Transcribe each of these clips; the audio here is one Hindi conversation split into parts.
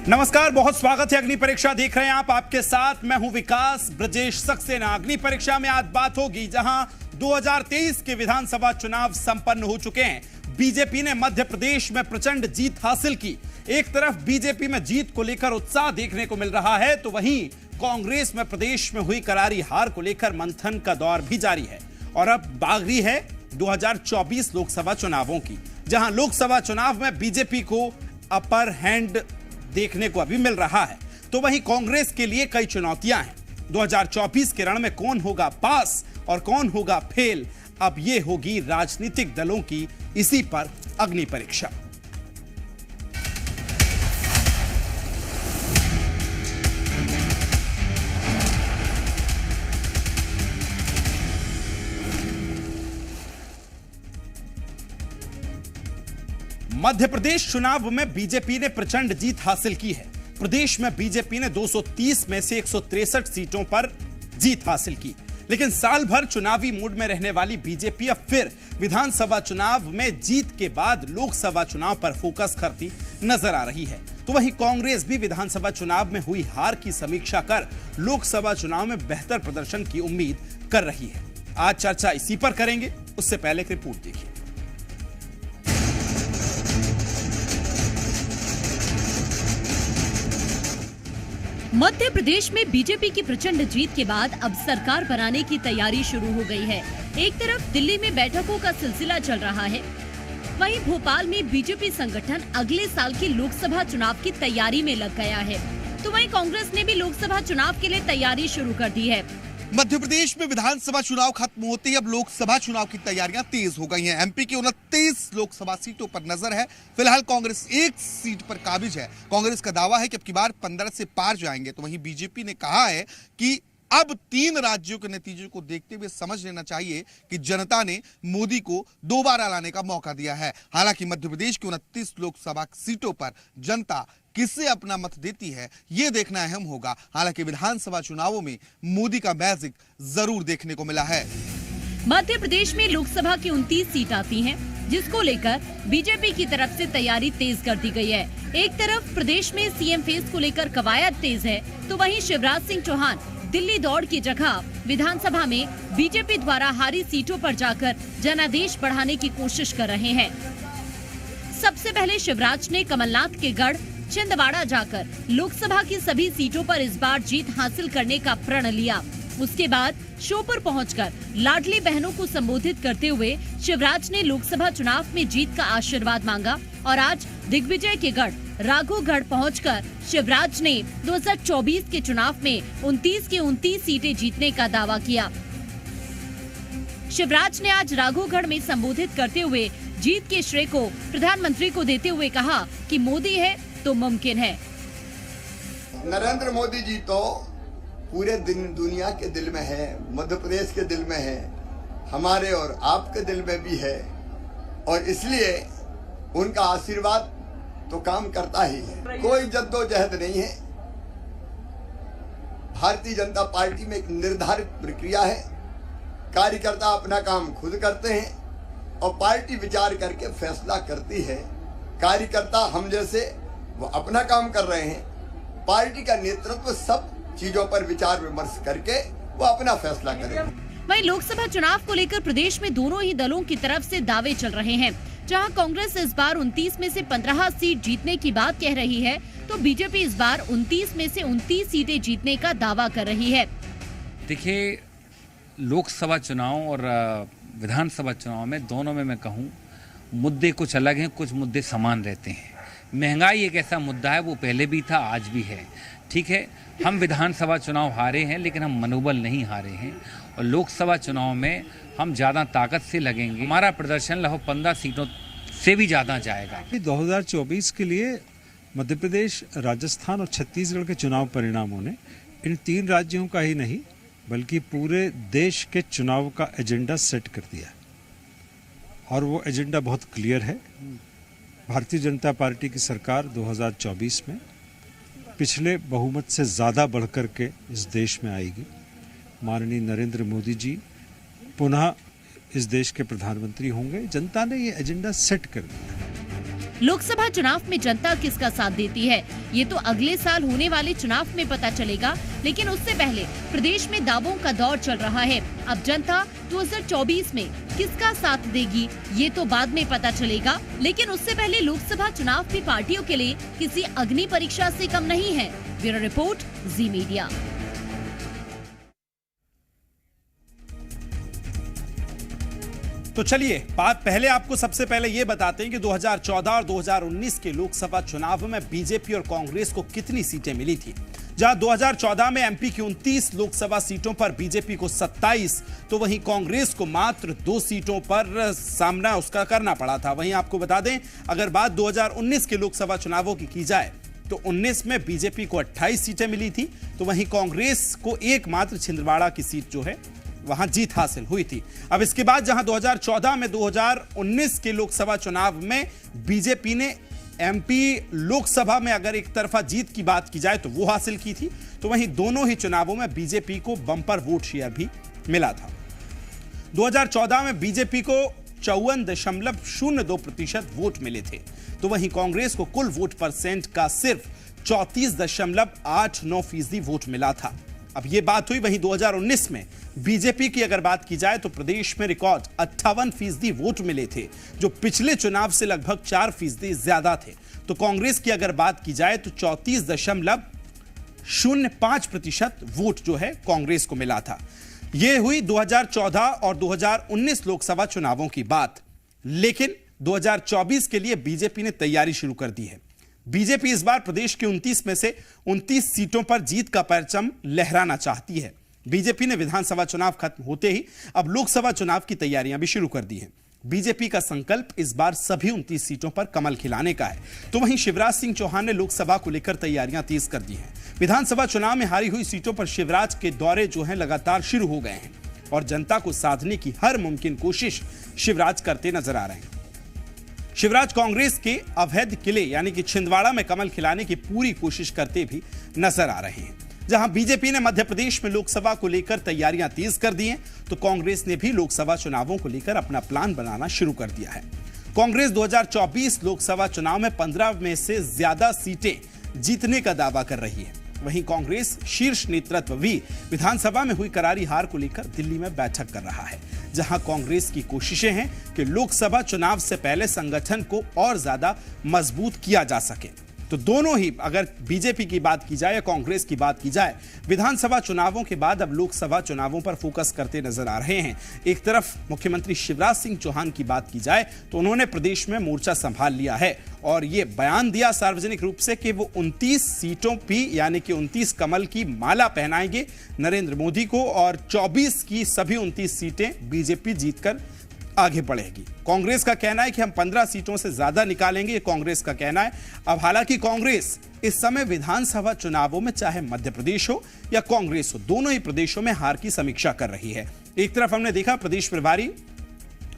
नमस्कार, बहुत स्वागत है। अग्नि परीक्षा देख रहे हैं आप, आपके साथ मैं हूं विकास ब्रजेश सक्सेना। अग्नि परीक्षा में आज बात होगी जहां 2023 के विधानसभा चुनाव संपन्न हो चुके हैं। बीजेपी ने मध्य प्रदेश में प्रचंड जीत हासिल की। एक तरफ बीजेपी में जीत को लेकर उत्साह देखने को मिल रहा है, तो वहीं कांग्रेस में प्रदेश में हुई करारी हार को लेकर मंथन का दौर भी जारी है। और अब बारी है 2024 लोकसभा चुनावों की, जहां लोकसभा चुनाव में बीजेपी को अपर हैंड देखने को अभी मिल रहा है, तो वहीं कांग्रेस के लिए कई चुनौतियां हैं। 2024 के रण में कौन होगा पास और कौन होगा फेल, अब यह होगी राजनीतिक दलों की इसी पर अग्नि परीक्षा। मध्य प्रदेश चुनाव में बीजेपी ने प्रचंड जीत हासिल की है। प्रदेश में बीजेपी ने 230 में से 163 सीटों पर जीत हासिल की, लेकिन साल भर चुनावी मूड में रहने वाली बीजेपी अब फिर विधानसभा चुनाव में जीत के बाद लोकसभा चुनाव पर फोकस करती नजर आ रही है। तो वहीं कांग्रेस भी विधानसभा चुनाव में हुई हार की समीक्षा कर लोकसभा चुनाव में बेहतर प्रदर्शन की उम्मीद कर रही है। आज चर्चा इसी पर करेंगे, उससे पहले एक रिपोर्ट देखिए। मध्य प्रदेश में बीजेपी की प्रचंड जीत के बाद अब सरकार बनाने की तैयारी शुरू हो गई है। एक तरफ दिल्ली में बैठकों का सिलसिला चल रहा है, वहीं भोपाल में बीजेपी संगठन अगले साल के लोकसभा चुनाव की तैयारी में लग गया है। तो वहीं कांग्रेस ने भी लोकसभा चुनाव के लिए तैयारी शुरू कर दी है। मध्य प्रदेश में विधानसभा चुनाव खत्म होते ही अब लोकसभा चुनाव की तैयारियां तेज हो गई हैं। एमपी की 29 लोकसभा सीटों पर नजर है। फिलहाल कांग्रेस एक सीट पर काबिज है। कांग्रेस का दावा है कि अब की बार 15 से पार जाएंगे। तो वहीं बीजेपी ने कहा है कि अब 3 राज्यों के नतीजे को देखते हुए समझ लेना चाहिए कि जनता ने मोदी को दोबारा लाने का मौका दिया है। हालांकि मध्य प्रदेश की 29 लोकसभा सीटों पर जनता किसे अपना मत देती है, ये देखना अहम होगा। हालांकि विधानसभा चुनावों में मोदी का मैजिक जरूर देखने को मिला है। मध्य प्रदेश में लोकसभा की 29 सीट आती हैं, जिसको लेकर बीजेपी की तरफ से तैयारी तेज कर दी गई है। एक तरफ प्रदेश में सीएम फेस को लेकर कवायद तेज है, तो वहीं शिवराज सिंह चौहान दिल्ली दौड़ की जगह विधानसभा में बीजेपी द्वारा हारी सीटों पर जाकर जनादेश बढ़ाने की कोशिश कर रहे हैं। सबसे पहले शिवराज ने कमलनाथ के गढ़ छिंदवाड़ा जाकर लोकसभा की सभी सीटों पर इस बार जीत हासिल करने का प्रण लिया। उसके बाद श्योपुर पहुंचकर लाडली बहनों को संबोधित करते हुए शिवराज ने लोकसभा चुनाव में जीत का आशीर्वाद मांगा और आज दिग्विजय के गढ़ राघोगढ़ पहुंचकर शिवराज ने 2024 के चुनाव में 29 की 29 सीटें जीतने का दावा किया। शिवराज ने आज राघोगढ़ में संबोधित करते हुए जीत के श्रेय को प्रधानमंत्री को देते हुए कहा कि मोदी है तो मुमकिन है। नरेंद्र मोदी जी तो पूरे दुनिया के दिल में है, मध्य प्रदेश के दिल में है, हमारे और आपके दिल में भी है, और इसलिए उनका आशीर्वाद तो काम करता ही है। कोई जद्दोजहद नहीं है। भारतीय जनता पार्टी में एक निर्धारित प्रक्रिया है। कार्यकर्ता अपना काम खुद करते हैं और पार्टी विचार करके फैसला करती है। कार्यकर्ता हम जैसे वो अपना काम कर रहे हैं, पार्टी का नेतृत्व सब चीजों पर विचार विमर्श करके वो अपना फैसला करें। वहीं लोकसभा चुनाव को लेकर प्रदेश में दोनों ही दलों की तरफ से दावे चल रहे हैं। जहां कांग्रेस इस बार 29 में से 15 सीट जीतने की बात कह रही है, तो बीजेपी इस बार 29 में से 29 सीटें जीतने का दावा कर रही है। देखिए, लोकसभा चुनाव और विधानसभा चुनाव में दोनों में मैं कहूँ मुद्दे कुछ अलग हैं, कुछ मुद्दे समान रहते हैं। महंगाई एक ऐसा मुद्दा है, वो पहले भी था, आज भी है। ठीक है, हम विधानसभा चुनाव हारे हैं, लेकिन हम मनोबल नहीं हारे हैं और लोकसभा चुनाव में हम ज़्यादा ताकत से लगेंगे। हमारा प्रदर्शन लगभग 15 सीटों से भी ज़्यादा जाएगा। 2024 के लिए मध्य प्रदेश, राजस्थान और छत्तीसगढ़ के चुनाव परिणामों ने इन 3 राज्यों का ही नहीं बल्कि पूरे देश के चुनाव का एजेंडा सेट कर दिया और वो एजेंडा बहुत क्लियर है। भारतीय जनता पार्टी की सरकार 2024 में पिछले बहुमत से ज़्यादा बढ़कर के इस देश में आएगी। माननीय नरेंद्र मोदी जी पुनः इस देश के प्रधानमंत्री होंगे। जनता ने ये एजेंडा सेट कर दिया। लोकसभा चुनाव में जनता किसका साथ देती है ये तो अगले साल होने वाले चुनाव में पता चलेगा, लेकिन उससे पहले प्रदेश में दावों का दौर चल रहा है। अब जनता 2024 में किसका साथ देगी ये तो बाद में पता चलेगा, लेकिन उससे पहले लोकसभा चुनाव भी पार्टियों के लिए किसी अग्नि परीक्षा से कम नहीं है। ब्यूरो रिपोर्ट, जी मीडिया। तो चलिए बात पहले आपको सबसे पहले ये बताते हैं कि 2014 और 2019 के लोकसभा चुनाव में बीजेपी और कांग्रेस को कितनी सीटें मिली थी। जहां 2014 में एमपी की 29 लोकसभा सीटों पर बीजेपी को 27, तो वहीं कांग्रेस को मात्र 2 सीटों पर सामना उसका करना पड़ा था। वहीं आपको बता दें, अगर बात 2019 के लोकसभा चुनावों की जाए तो 19 में बीजेपी को 28 सीटें मिली थी, तो वहीं कांग्रेस को एकमात्र छिंदवाड़ा की सीट जो है वहां जीत हासिल हुई थी। अब इसके बाद जहां 2014 में 2019 के लोकसभा चुनाव में बीजेपी ने एमपी लोकसभा में अगर एक तरफा जीत की बात की जाए तो वो हासिल की थी, तो वहीं दोनों ही चुनावों में बीजेपी को बंपर वोट शेयर भी मिला था। 2014 में बीजेपी को 54.02% वोट मिले थे, तो वहीं कांग्रेस को कुल वोट परसेंट का सिर्फ 34.89% वोट मिला था। अब ये बात हुई। वहीं 2019 में बीजेपी की अगर बात की जाए तो प्रदेश में रिकॉर्ड 58% वोट मिले थे, जो पिछले चुनाव से लगभग 4% ज्यादा थे। तो कांग्रेस की अगर बात की जाए तो 34.05% वोट जो है कांग्रेस को मिला था। यह हुई 2014 और 2019 लोकसभा चुनावों की बात। लेकिन 2024 के लिए बीजेपी ने तैयारी शुरू कर दी है। बीजेपी इस बार प्रदेश के 29 में से 29 सीटों पर जीत का परचम लहराना चाहती है। बीजेपी ने विधानसभा चुनाव खत्म होते ही अब लोकसभा चुनाव की तैयारियां भी शुरू कर दी हैं। बीजेपी का संकल्प इस बार सभी 29 सीटों पर कमल खिलाने का है। तो वहीं शिवराज सिंह चौहान ने लोकसभा को लेकर तैयारियां तेज कर दी हैं। विधानसभा चुनाव में हारी हुई सीटों पर शिवराज के दौरे जो हैं लगातार शुरू हो गए हैं और जनता को साधने की हर मुमकिन कोशिश शिवराज करते नजर आ रहे हैं। शिवराज कांग्रेस के अवैध किले यानी कि छिंदवाड़ा में कमल खिलाने की पूरी कोशिश करते भी नजर आ रहे हैं। जहां बीजेपी ने मध्य प्रदेश में लोकसभा को लेकर तैयारियां तेज कर दी हैं, तो कांग्रेस ने भी लोकसभा चुनावों को लेकर अपना प्लान बनाना शुरू कर दिया है। कांग्रेस 2024 लोकसभा चुनाव में 15 में से ज्यादा सीटें जीतने का दावा कर रही है। वहीं कांग्रेस शीर्ष नेतृत्व भी विधानसभा में हुई करारी हार को लेकर दिल्ली में बैठक कर रहा है, जहां कांग्रेस की कोशिशें हैं कि लोकसभा चुनाव से पहले संगठन को और ज्यादा मजबूत किया जा सके। तो दोनों ही, अगर बीजेपी की बात की जाए या कांग्रेस की बात की जाए, विधानसभा चुनावों के बाद अब लोकसभा चुनावों पर फोकस करते नजर आ रहे हैं। एक तरफ मुख्यमंत्री शिवराज सिंह चौहान की बात की जाए तो उन्होंने प्रदेश में मोर्चा संभाल लिया है और ये बयान दिया सार्वजनिक रूप से कि वो 29 सीटों पर यानी कि 29 कमल की माला पहनाएंगे नरेंद्र मोदी को और 24 की सभी 29 सीटें बीजेपी जीतकर आगे बढ़ेगी। कांग्रेस का कहना है कि हम 15 सीटों से ज्यादा निकालेंगे, ये कांग्रेस का कहना है। अब हालांकि कांग्रेस इस समय विधानसभा चुनावों में चाहे मध्य प्रदेश हो या कांग्रेस हो, दोनों ही प्रदेशों में हार की समीक्षा कर रही है। एक तरफ हमने देखा प्रदेश प्रभारी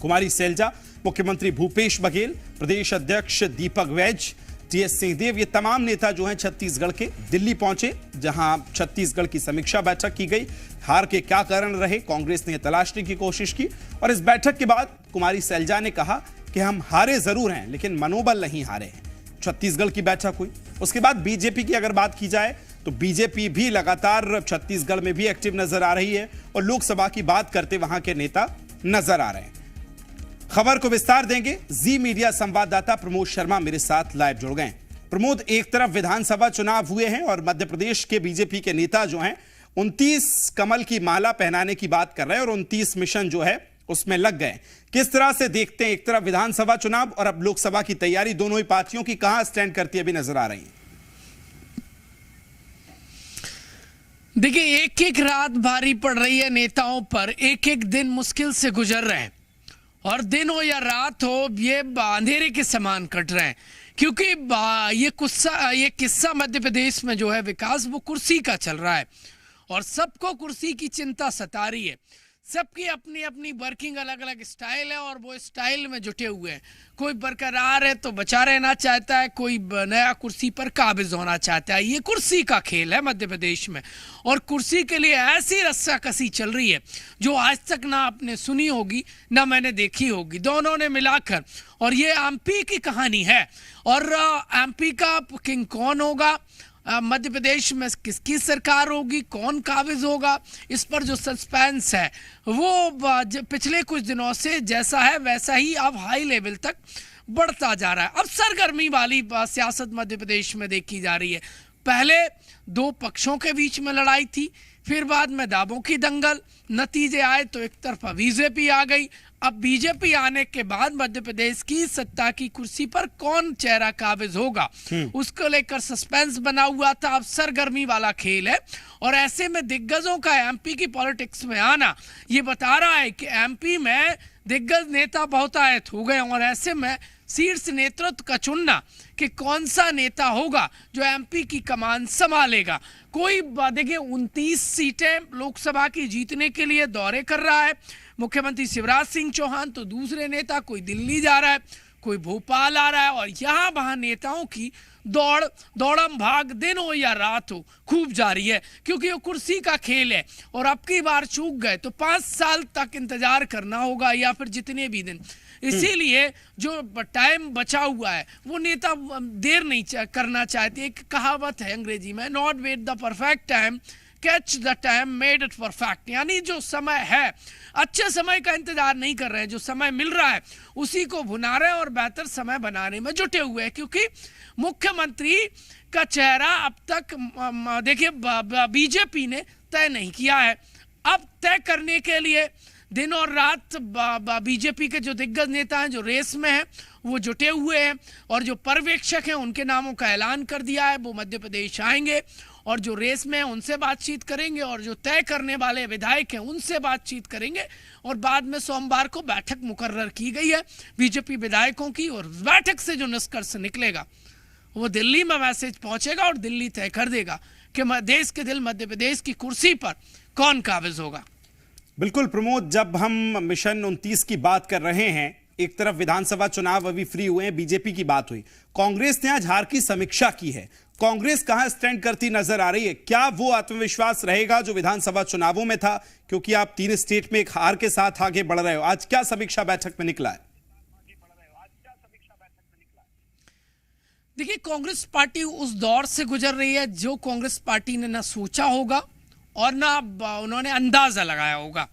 कुमारी सैलजा, मुख्यमंत्री भूपेश बघेल, प्रदेश अध्यक्ष दीपक वैज, टीएस सिंहदेव, ये तमाम नेता जो हैं छत्तीसगढ़ के दिल्ली पहुंचे, जहां छत्तीसगढ़ की समीक्षा बैठक की गई। हार के क्या कारण रहे, कांग्रेस ने तलाशने की कोशिश की और इस बैठक के बाद कुमारी सैलजा ने कहा कि हम हारे जरूर हैं लेकिन मनोबल नहीं हारे हैं। छत्तीसगढ़ की बैठक हुई। उसके बाद बीजेपी की अगर बात की जाए तो बीजेपी भी लगातार छत्तीसगढ़ में भी एक्टिव नजर आ रही है और लोकसभा की बात करते वहां के नेता नजर आ रहे हैं। खबर को विस्तार देंगे, जी मीडिया संवाददाता प्रमोद शर्मा मेरे साथ लाइव जुड़ गए। प्रमोद, एक तरफ विधानसभा चुनाव हुए हैं और मध्य प्रदेश के बीजेपी के नेता जो हैं 29 कमल की माला पहनाने की बात कर रहे हैं और 29 मिशन जो है उसमें लग गए। किस तरह से देखते हैं, एक तरफ विधानसभा चुनाव और अब लोकसभा की तैयारी, दोनों ही पार्टियों की कहां स्टैंड करती है अभी नजर आ रही है? देखिए, एक एक रात भारी पड़ रही है नेताओं पर, एक एक दिन मुश्किल से गुजर रहे हैं और दिन हो या रात हो ये अंधेरे के समान कट रहे हैं, क्योंकि ये किस्सा मध्य प्रदेश में जो है विकास वो कुर्सी का चल रहा है और सबको कुर्सी की चिंता सता रही है। सबकी अपनी अपनी वर्किंग अलग अलग स्टाइल है और वो स्टाइल में जुटे हुए हैं। कोई बरकरार है तो बचा रहना चाहता है, कोई नया कुर्सी पर काबिज होना चाहता है। ये कुर्सी का खेल है मध्य प्रदेश में, और कुर्सी के लिए ऐसी रस्साकसी चल रही है जो आज तक ना आपने सुनी होगी ना मैंने देखी होगी, दोनों ने मिलाकर। और ये एमपी की कहानी है, और एमपी का किंग कौन होगा, मध्य प्रदेश में किसकी सरकार होगी, कौन काबिज होगा, इस पर जो सस्पेंस है वो पिछले कुछ दिनों से जैसा है वैसा ही अब हाई लेवल तक बढ़ता जा रहा है। अब सरगर्मी वाली सियासत मध्य प्रदेश में देखी जा रही है। पहले दो पक्षों के बीच में लड़ाई थी, फिर बाद में दावों की दंगल, नतीजे आए तो एक तरफा बीजेपी आ गई। अब बीजेपी आने के बाद मध्य प्रदेश की सत्ता की कुर्सी पर कौन चेहरा काबिज होगा उसको लेकर सस्पेंस बना हुआ था। अब सरगर्मी वाला खेल है, और ऐसे में दिग्गजों का एमपी की पॉलिटिक्स में आना ये बता रहा है कि एमपी में दिग्गज नेता बहुतायत हो गए, और ऐसे में शीर्ष नेतृत्व का चुनना कि कौन सा नेता होगा जो एमपी की कमान संभालेगा। कोई देखिए 29 सीटें लोकसभा की जीतने के लिए दौरे कर रहा है मुख्यमंत्री शिवराज सिंह चौहान, तो दूसरे नेता कोई दिल्ली जा रहा है, कोई भोपाल आ रहा है, और यहाँ वहाँ नेताओं की दौड़म भाग दिन हो या रात हो खूब जारी है, क्योंकि वो कुर्सी का खेल है। और अब की बार चूक गए तो 5 साल तक इंतजार करना होगा, या फिर जितने भी दिन। इसीलिए जो टाइम बचा हुआ है वो नेता देर नहीं करना चाहते। एक कहावत है अंग्रेजी में, not wait the perfect time, catch the time made it perfect. यानी जो समय है, अच्छे समय का इंतजार नहीं कर रहे हैं, जो समय मिल रहा है उसी को भुना रहे हैं और बेहतर समय बनाने में जुटे हुए हैं। क्योंकि मुख्यमंत्री का चेहरा अब तक देखिए बीजेपी ने तय नहीं किया है। अब तय करने के लिए दिन और रात बीजेपी के जो दिग्गज नेता हैं जो रेस में हैं वो जुटे हुए हैं, और जो पर्यवेक्षक हैं उनके नामों का ऐलान कर दिया है। वो मध्य प्रदेश आएंगे और जो रेस में है उनसे बातचीत करेंगे, और जो तय करने वाले विधायक हैं उनसे बातचीत करेंगे। और बाद में सोमवार को बैठक मुकर्रर की गई है बीजेपी विधायकों की, और बैठक से जो निष्कर्ष निकलेगा वो दिल्ली में मैसेज पहुंचेगा और दिल्ली तय कर देगा कि देश के दिल मध्य प्रदेश की कुर्सी पर कौन काबिज होगा। बिल्कुल प्रमोद, जब हम मिशन 29 की बात कर रहे हैं, एक तरफ विधानसभा चुनाव अभी फ्री हुए हैं, बीजेपी की बात हुई, कांग्रेस ने आज हार की समीक्षा की है। कांग्रेस कहां स्टैंड करती नजर आ रही है? क्या वो आत्मविश्वास रहेगा जो विधानसभा चुनावों में था? क्योंकि आप 3 स्टेट में एक हार के साथ आगे बढ़ रहे हो। आज क्या समीक्षा बैठक में निकला है? देखिए, कांग्रेस पार्टी उस दौर से गुजर रही है जो कांग्रेस पार्टी ने ना सोचा होगा और ना उन्होंने अंदाजा लगाया होगा।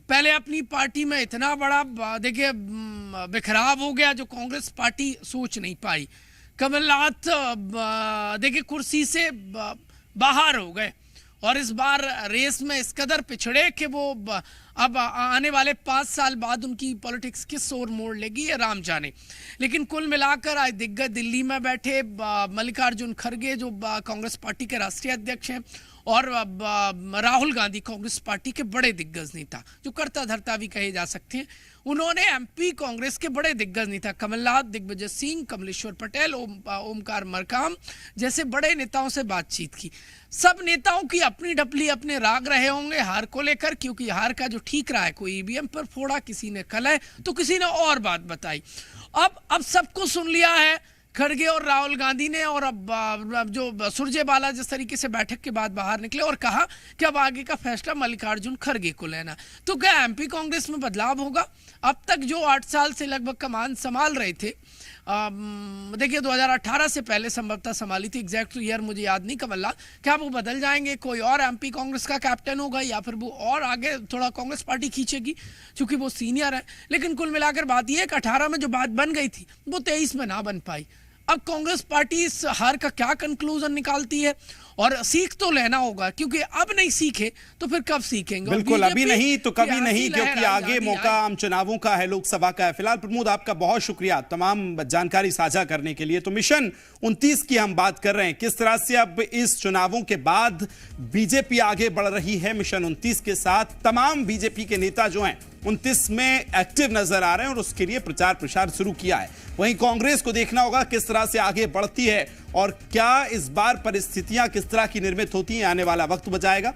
पहले अपनी पार्टी में इतना बड़ा देखिए बिखराव हो गया जो कांग्रेस पार्टी सोच नहीं पाई। कमलनाथ देखिए कुर्सी से बाहर हो गए, और इस बार रेस में इस कदर पिछड़े कि वो अब आने वाले 5 साल बाद उनकी पॉलिटिक्स किस ओर मोड़ लेगी ये राम जाने। लेकिन कुल मिलाकर आज दिग्गज दिल्ली में बैठे मल्लिकार्जुन खड़गे जो कांग्रेस पार्टी के राष्ट्रीय अध्यक्ष हैं, और राहुल गांधी कांग्रेस पार्टी के बड़े दिग्गज नेता जो कर्ता धर्ता भी कहे जा सकते हैं, उन्होंने एमपी कांग्रेस के बड़े दिग्गज नेता कमलनाथ, दिग्विजय सिंह, कमलेश्वर पटेल, ओमकार मरकाम जैसे बड़े नेताओं से बातचीत की। सब नेताओं की अपनी डपली अपने राग रहे होंगे हार को लेकर, क्योंकि हार का जो ठीक रहा है, कोई ईवीएम पर फोड़ा, किसी ने कलह तो किसी ने और बात बताई। अब सबको सुन लिया है खड़गे और राहुल गांधी ने, और अब जो सुरजेवाला जिस तरीके से बैठक के बाद बाहर निकले और कहा कि अब आगे का फैसला मल्लिकार्जुन खड़गे को लेना। तो क्या एमपी कांग्रेस में बदलाव होगा? अब तक जो 8 साल से लगभग कमान संभाल रहे थे, देखिए 2018 से पहले संभवतः संभाली थी, एग्जैक्ट ईयर मुझे याद नहीं कमलनाथ, क्या वो बदल जाएंगे? कोई और एमपी कांग्रेस का कैप्टन होगा, या फिर वो और आगे थोड़ा कांग्रेस पार्टी खींचेगी क्योंकि वो सीनियर है। लेकिन कुल मिलाकर बात यह है कि 18 में जो बात बन गई थी वो 23 में ना बन पाई। अब कांग्रेस पार्टी इस हार का क्या कंक्लूजन निकालती है? और सीख तो लेना होगा, क्योंकि अब नहीं सीखे तो फिर कब सीखेंगे? बिल्कुल, अभी नहीं तो कभी नहीं, क्योंकि आगे मौका आम चुनावों का है, लोकसभा का है। फिलहाल प्रमोद आपका बहुत शुक्रिया तमाम जानकारी साझा करने के लिए। तो मिशन 29 की हम बात कर रहे हैं, किस तरह से अब इस चुनावों के बाद बीजेपी आगे बढ़ रही है मिशन 29 के साथ। तमाम बीजेपी के नेता जो हैं 29 में एक्टिव नजर आ रहे हैं और उसके लिए प्रचार प्रसार शुरू किया है। वहीं कांग्रेस को देखना होगा किस तरह से आगे बढ़ती है और क्या इस बार परिस्थितियां किस तरह की निर्मित होती हैं, आने वाला वक्त बताएगा।